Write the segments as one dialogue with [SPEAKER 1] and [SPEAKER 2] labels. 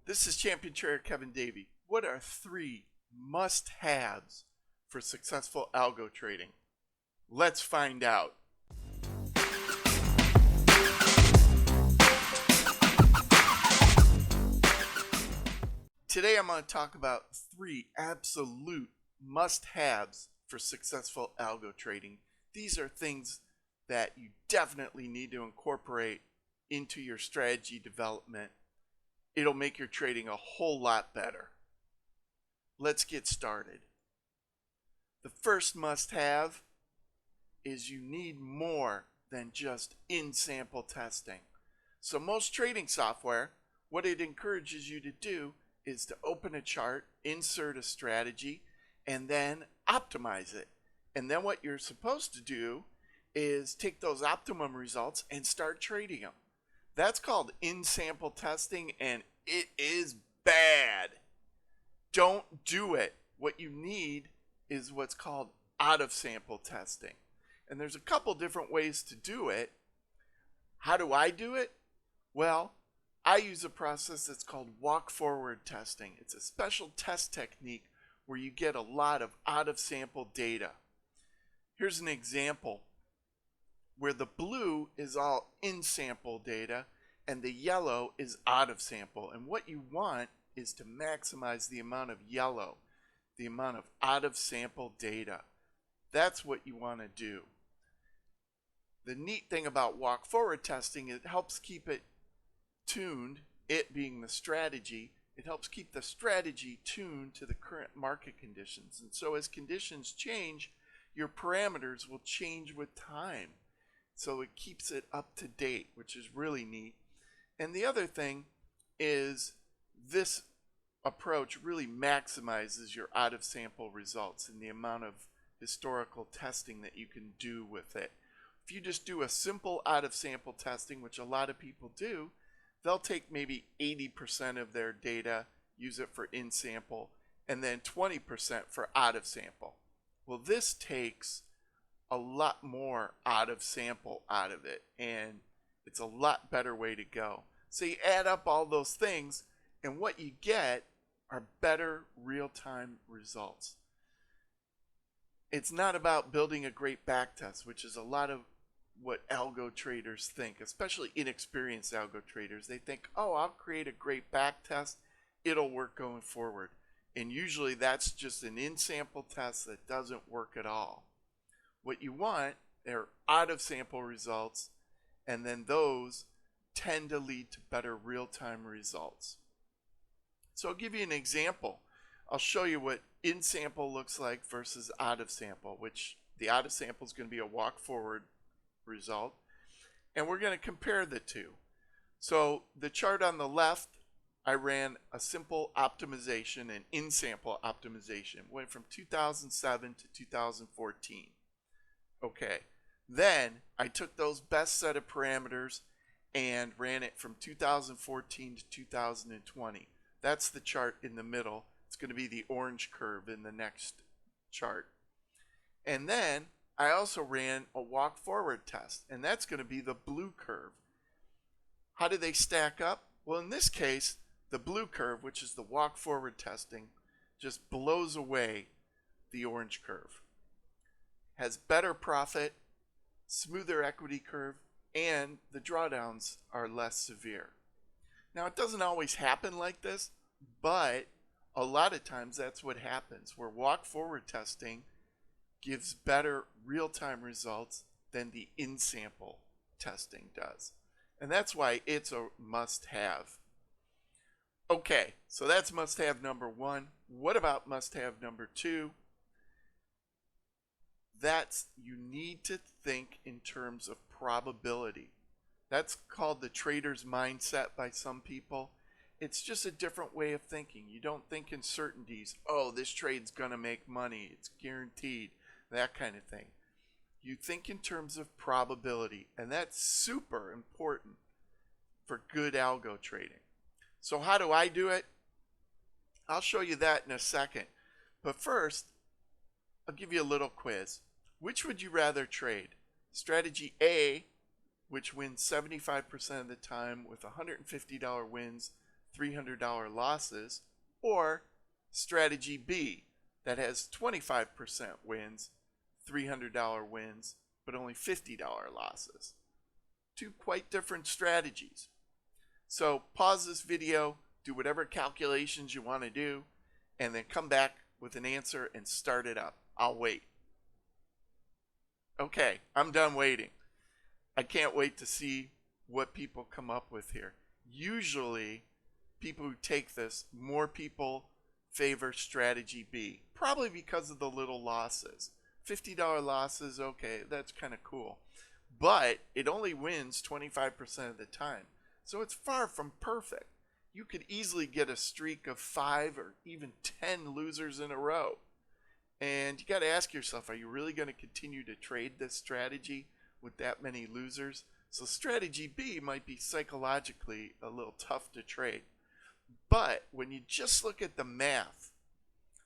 [SPEAKER 1] This is Champion Trader Kevin Davey. What are 3 must-haves for successful algo trading? Let's find out. Today I'm going to talk about 3 absolute must-haves for successful algo trading. These are things that you definitely need to incorporate into your strategy development. It'll make your trading a whole lot better. Let's get started. The first must-have is you need more than just in-sample testing. So most trading software, what it encourages you to do is to open a chart, insert a strategy, and then optimize it. And then what you're supposed to do is take those optimum results and start trading them. That's called in-sample testing, and it is bad. Don't do it. What you need is what's called out-of-sample testing. And there's a couple different ways to do it. How do I do it? Well, I use a process that's called Walkforward Testing. It's a special test technique where you get a lot of out-of-sample data. Here's an example where the blue is all in-sample data and the yellow is out-of-sample. And what you want is to maximize the amount of yellow, the amount of out-of-sample data. That's what you want to do. The neat thing about walk-forward testing, it helps keep it tuned, it being the strategy. It helps keep the strategy tuned to the current market conditions. And so as conditions change, your parameters will change with time. So it keeps it up to date, which is really neat. And the other thing is this approach really maximizes your out-of-sample results and the amount of historical testing that you can do with it. If you just do a simple out-of-sample testing, which a lot of people do, they'll take maybe 80% of their data, use it for in-sample, and then 20% for out-of-sample. Well, this takes a lot more out-of-sample out of it, and it's a lot better way to go. So you add up all those things, and what you get are better real-time results. It's not about building a great backtest, which is a lot of what algo traders think, especially inexperienced algo traders. They think, oh, I'll create a great backtest, it'll work going forward. And usually that's just an in-sample test that doesn't work at all. What you want are out-of-sample results, and then those tend to lead to better real-time results. So I'll give you an example. I'll show you what in-sample looks like versus out-of-sample, which the out-of-sample is going to be a walk-forward result. And we're going to compare the two. So the chart on the left, I ran a simple optimization, an in-sample optimization. Went from 2007 to 2014. Okay, then I took those best set of parameters and ran it from 2014 to 2020. That's the chart in the middle. It's going to be the orange curve in the next chart. And then I also ran a walk forward test, and that's going to be the blue curve. How do they stack up? Well, in this case, the blue curve, which is the walk forward testing, just blows away the orange curve. Has better profit, smoother equity curve, and the drawdowns are less severe. Now, it doesn't always happen like this, but a lot of times that's what happens, where walk forward testing gives better real-time results than the in-sample testing does. And that's why it's a must-have. Okay, so that's must-have number 1. What about must-have number 2? That's you need to think in terms of probability. That's called the trader's mindset by some people. It's just a different way of thinking. You don't think in certainties. Oh, this trade's going to make money. It's guaranteed. That kind of thing. You think in terms of probability, and that's super important for good algo trading. So how do I do it? I'll show you that in a second. But first, I'll give you a little quiz. Which would you rather trade? Strategy A, which wins 75% of the time with $150 wins, $300 losses, or strategy B that has 25% wins, $300 wins, but only $50 losses. Two quite different strategies. So pause this video, do whatever calculations you want to do, and then come back with an answer and start it up. I'll wait. Okay, I'm done waiting. I can't wait to see what people come up with here. Usually, people who take this, more people favor strategy B, probably because of the little losses. $50 losses, okay, that's kind of cool. But it only wins 25% of the time. So it's far from perfect. You could easily get a streak of 5 or even 10 losers in a row. And you got to ask yourself, are you really going to continue to trade this strategy with that many losers? So strategy B might be psychologically a little tough to trade. But when you just look at the math,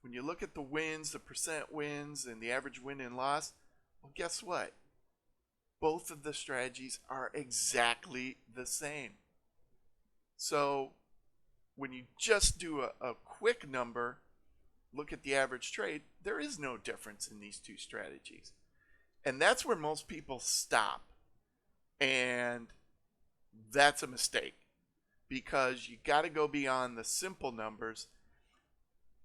[SPEAKER 1] when you look at the wins, the percent wins, and the average win and loss, well, guess what? Both of the strategies are exactly the same. So when you just do a quick number, look at the average trade, there is no difference in these two strategies. And that's where most people stop. And that's a mistake, because you got to go beyond the simple numbers.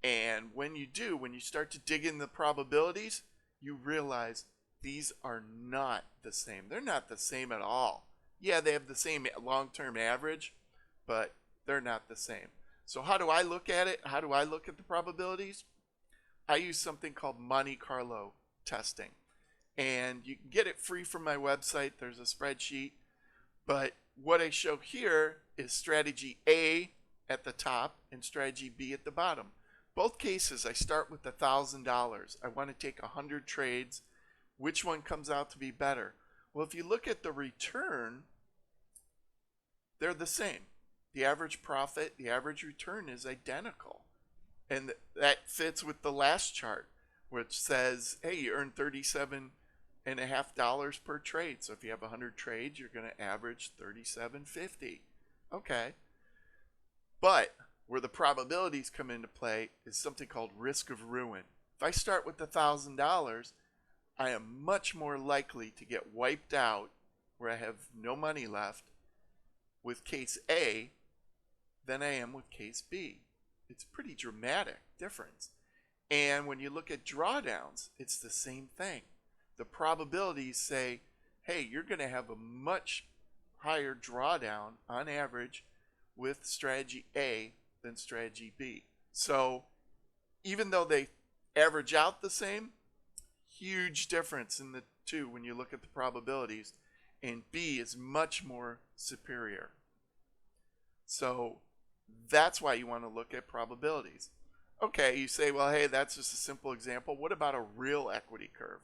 [SPEAKER 1] And when you do, when you start to dig in the probabilities, you realize these are not the same. They're not the same at all. Yeah, they have the same long-term average, but they're not the same. So how do I look at it? How do I look at the probabilities? I use something called Monte Carlo testing. And you can get it free from my website. There's a spreadsheet. But what I show here is strategy A at the top and strategy B at the bottom. Both cases, I start with $1,000. I want to take 100 trades. Which one comes out to be better? Well, if you look at the return, they're the same. The average profit, the average return is identical. And that fits with the last chart, which says, hey, you earn $37.50 per trade. So if you have 100 trades, you're going to average $37.50. Okay. But where the probabilities come into play is something called risk of ruin. If I start with $1,000, I am much more likely to get wiped out where I have no money left with case A than I am with case B. It's a pretty dramatic difference. And when you look at drawdowns, it's the same thing. The probabilities say, hey, you're going to have a much higher drawdown on average with strategy A than strategy B. So even though they average out the same, huge difference in the two when you look at the probabilities, and B is much more superior. So that's why you want to look at probabilities. Okay, you say, well, hey, that's just a simple example. What about a real equity curve?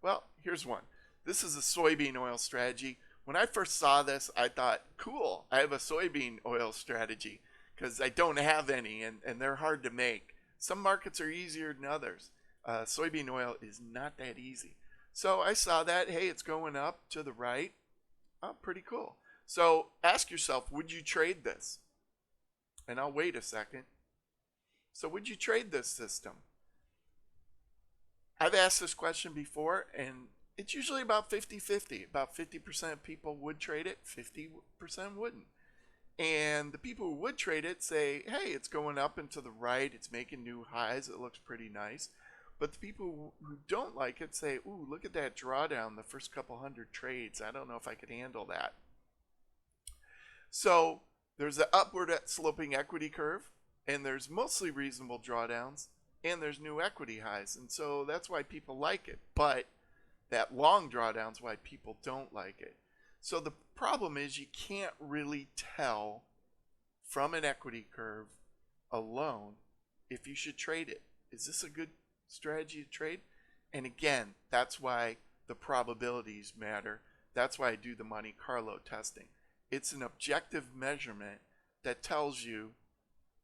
[SPEAKER 1] Well, here's one. This is a soybean oil strategy. When I first saw this, I thought, cool, I have a soybean oil strategy, because I don't have any, and they're hard to make. Some markets are easier than others. Soybean oil is not that easy. So I saw that, hey, it's going up to the right. Oh, pretty cool. So ask yourself, would you trade this? And I'll wait a second. So would you trade this system? I've asked this question before, and it's usually about 50-50. About 50% of people would trade it, 50% wouldn't. And the people who would trade it say, hey, it's going up and to the right, it's making new highs, it looks pretty nice. But the people who don't like it say, ooh, look at that drawdown, the first couple hundred trades. I don't know if I could handle that. So there's an upward sloping equity curve, and there's mostly reasonable drawdowns, and there's new equity highs. And so that's why people like it. But that long drawdown's why people don't like it. So the problem is you can't really tell from an equity curve alone if you should trade it. Is this a good strategy to trade? And again, that's why the probabilities matter. That's why I do the Monte Carlo testing. It's an objective measurement that tells you,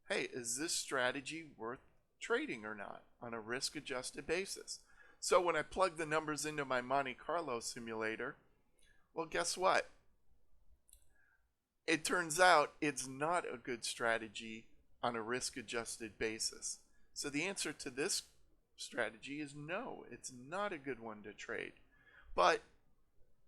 [SPEAKER 1] hey, is this strategy worth trading or not on a risk-adjusted basis? So when I plug the numbers into my Monte Carlo simulator, well, guess what? it turns out it's not a good strategy on a risk-adjusted basis. So the answer to this strategy is no, it's not a good one to trade. But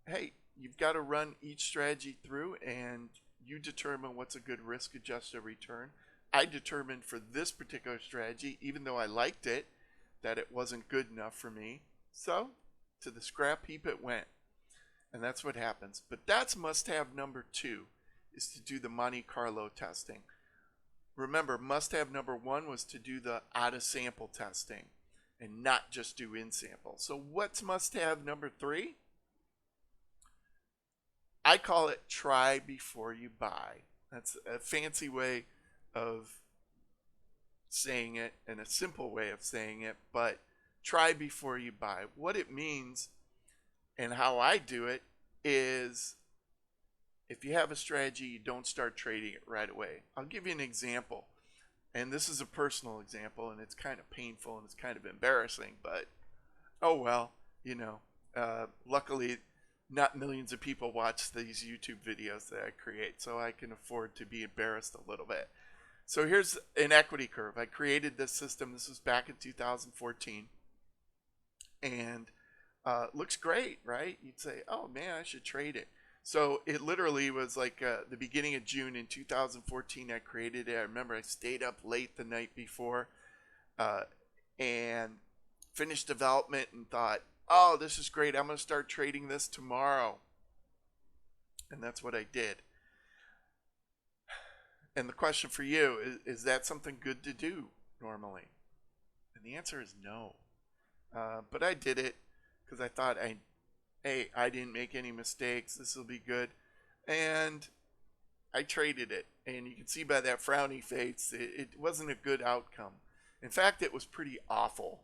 [SPEAKER 1] hey, you've got to run each strategy through and you determine what's a good risk-adjusted return. I determined for this particular strategy, even though I liked it, that it wasn't good enough for me. So to the scrap heap it went. And that's what happens. But that's must-have number 2, is to do the Monte Carlo testing. Remember, must-have number 1 was to do the out-of-sample testing and not just do in-sample. So what's must-have number 3? I call it try before you buy. That's a fancy way of saying it and a simple way of saying it, but try before you buy. What it means and how I do it is, if you have a strategy, you don't start trading it right away. I'll give you an example. And this is a personal example, and it's kind of painful and it's kind of embarrassing, but oh well, you know. Luckily, not millions of people watch these YouTube videos that I create, so I can afford to be embarrassed a little bit. So here's an equity curve. I created this system. This was back in 2014. And looks great, right? You'd say, oh man, I should trade it. So it literally was like the beginning of June in 2014 I created it. I remember I stayed up late the night before and finished development and thought, oh, this is great. I'm going to start trading this tomorrow. And that's what I did. And the question for you is that something good to do normally? And the answer is no. But I did it because I thought, hey, I didn't make any mistakes. This will be good. And I traded it. And you can see by that frowny face, it wasn't a good outcome. In fact, it was pretty awful.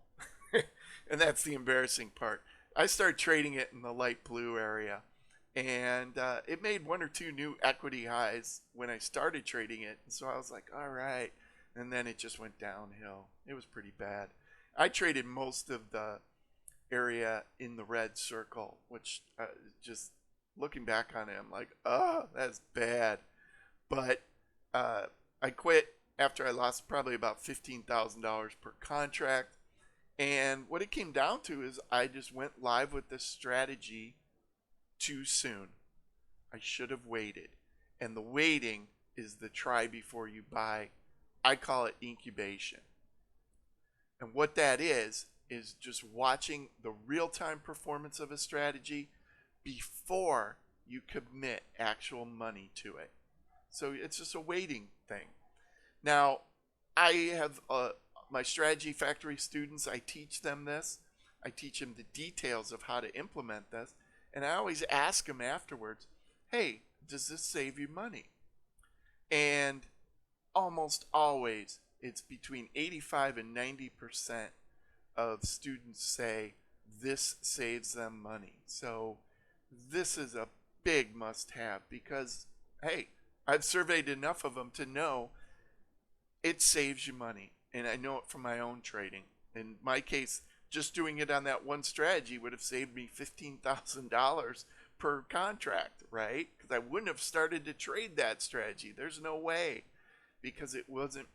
[SPEAKER 1] And that's the embarrassing part. I started trading it in the light blue area. And it made 1 or 2 new equity highs when I started trading it. And so I was like, all right. And then it just went downhill. It was pretty bad. I traded most of the area in the red circle, which just looking back on it, I'm like, oh, that's bad. But I quit after I lost probably about $15,000 per contract. And what it came down to is I just went live with this strategy too soon. I should have waited. And the waiting is the try before you buy. I call it incubation. And what that is just watching the real-time performance of a strategy before you commit actual money to it. So it's just a waiting thing. Now, I have my strategy factory students, I teach them this. I teach them the details of how to implement this. And I always ask them afterwards, hey, does this save you money? And almost always, it's between 85 and 90% of students say this saves them money. So this is a big must-have because, hey, I've surveyed enough of them to know it saves you money. And I know it from my own trading. In my case, just doing it on that one strategy would have saved me $15,000 per contract, right? Because I wouldn't have started to trade that strategy. There's no way, because it wasn't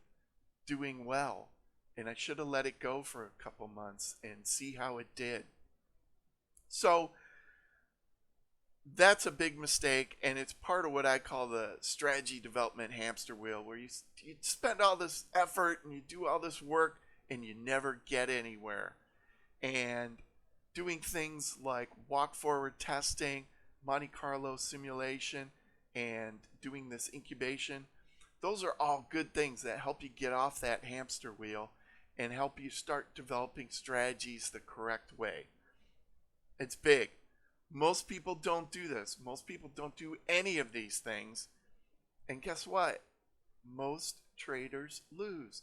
[SPEAKER 1] doing well. And I should have let it go for a couple months and see how it did. So that's a big mistake, and it's part of what I call the strategy development hamster wheel, where you spend all this effort and you do all this work and you never get anywhere. And doing things like Walkforward Testing, Monte Carlo simulation, and doing this incubation, those are all good things that help you get off that hamster wheel and help you start developing strategies the correct way. It's big. Most people don't do this. Most people don't do any of these things. And guess what? Most traders lose.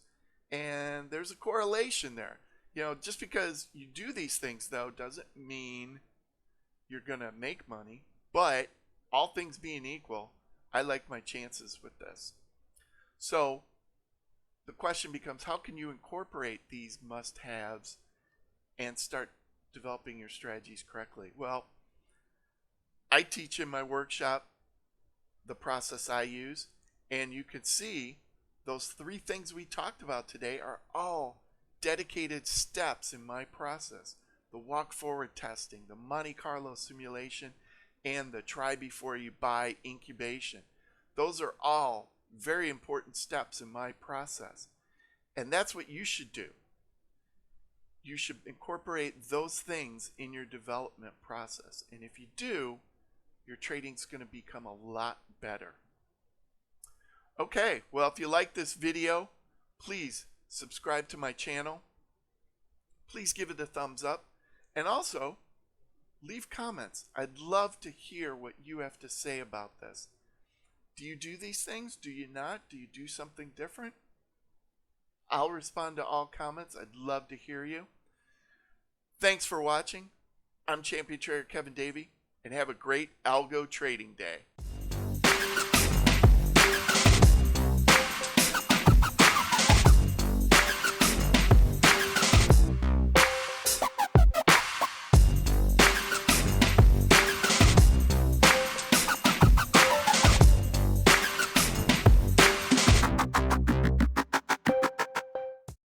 [SPEAKER 1] And there's a correlation there. You know, just because you do these things, though, doesn't mean you're going to make money. But all things being equal, I like my chances with this. So the question becomes, how can you incorporate these must-haves and start developing your strategies correctly? Well, I teach in my workshop the process I use, and you can see those 3 things we talked about today are all dedicated steps in my process. The walk-forward testing, the Monte Carlo simulation, and the try before you buy incubation. Those are all very important steps in my process. And that's what you should do. You should incorporate those things in your development process. And if you do, your trading's going to become a lot better. Okay, well, if you like this video, please subscribe to my channel. Please give it a thumbs up. And also, leave comments. I'd love to hear what you have to say about this. Do you do these things? Do you not? Do you do something different? I'll respond to all comments. I'd love to hear you. Thanks for watching. I'm Champion Trader Kevin Davey, and have a great algo trading day.